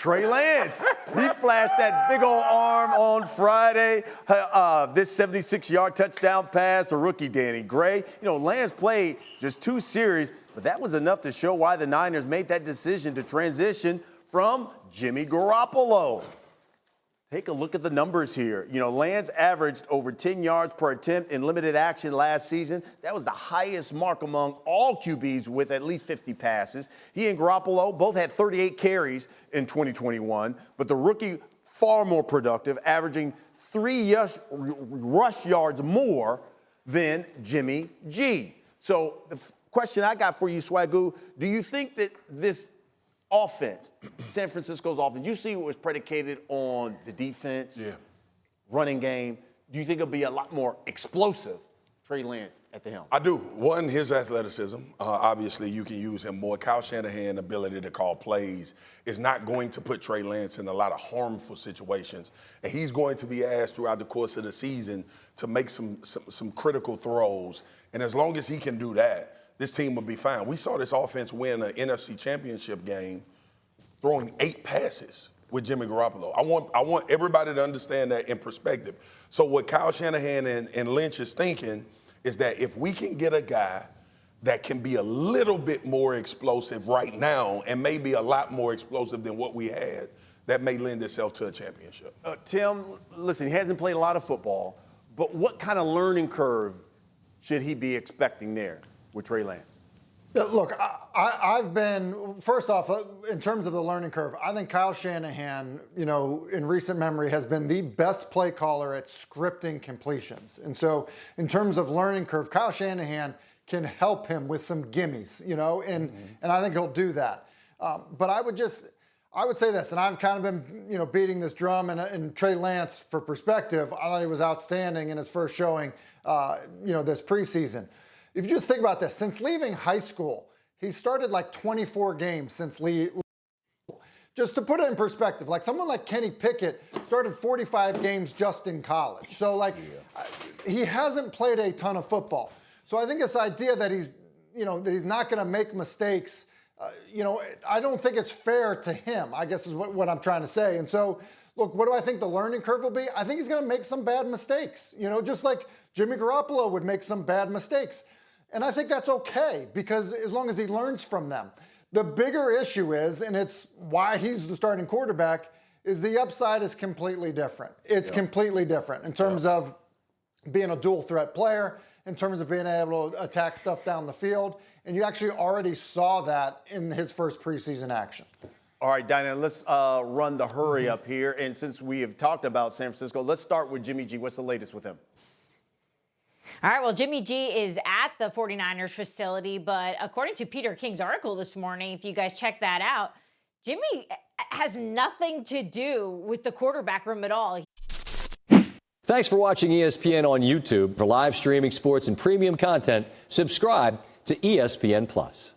Trey Lance. He flashed that big old arm on Friday. This 76-yard touchdown pass to rookie Danny Gray. You know, Lance played just 2 series, but that was enough to show why the Niners made that decision to transition from Jimmy Garoppolo. Take a look at the numbers here. You know, Lance averaged over 10 yards per attempt in limited action last season. That was the highest mark among all QBs with at least 50 passes. He and Garoppolo both had 38 carries in 2021, but the rookie far more productive, averaging 3 rush yards more than Jimmy G. So the question I got for you, Swagoo, do you think that this offense, San Francisco's offense, you see it was predicated on the defense, running game. Do you think it'll be a lot more explosive, Trey Lance at the helm? I do. One, his athleticism. Obviously, you can use him more. Kyle Shanahan's ability to call plays is not going to put Trey Lance in a lot of harmful situations. And he's going to be asked throughout the course of the season to make some critical throws. And as long as he can do that, this team will be fine. We saw this offense win an NFC championship game throwing 8 passes with Jimmy Garoppolo. I want everybody to understand that in perspective. So what Kyle Shanahan and Lynch is thinking is that if we can get a guy that can be a little bit more explosive right now and maybe a lot more explosive than what we had, that may lend itself to a championship. Tim, listen, he hasn't played a lot of football, but what kind of learning curve should he be expecting there with Trey Lance? Yeah, look, I've been, first off, in terms of the learning curve, I think Kyle Shanahan, you know, in recent memory has been the best play caller at scripting completions. And so in terms of learning curve, Kyle Shanahan can help him with some gimmies, you know, and I think he'll do that. But I would say this, and I've kind of been, you know, beating this drum, and Trey Lance, for perspective, I thought he was outstanding in his first showing, you know, this preseason. If you just think about this, since leaving high school, he started like 24 games since just to put it in perspective, like someone like Kenny Pickett started 45 games just in college. So like he hasn't played a ton of football. So I think this idea that he's, you know, that he's not going to make mistakes, you know, I don't think it's fair to him, I guess is what I'm trying to say. And so, look, what do I think the learning curve will be? I think he's going to make some bad mistakes, you know, just like Jimmy Garoppolo would make some bad mistakes. And I think that's okay, because as long as he learns from them. The bigger issue is, and it's why he's the starting quarterback, is the upside is completely different. It's completely different in terms of being a dual threat player, in terms of being able to attack stuff down the field. And you actually already saw that in his first preseason action. All right, Dinah, let's run the hurry up here. And since we have talked about San Francisco, let's start with Jimmy G. What's the latest with him? All right, well, Jimmy G is at the 49ers facility, but according to Peter King's article this morning, if you guys check that out, Jimmy has nothing to do with the quarterback room at all. Thanks for watching ESPN on YouTube. For live streaming sports and premium content, subscribe to ESPN+.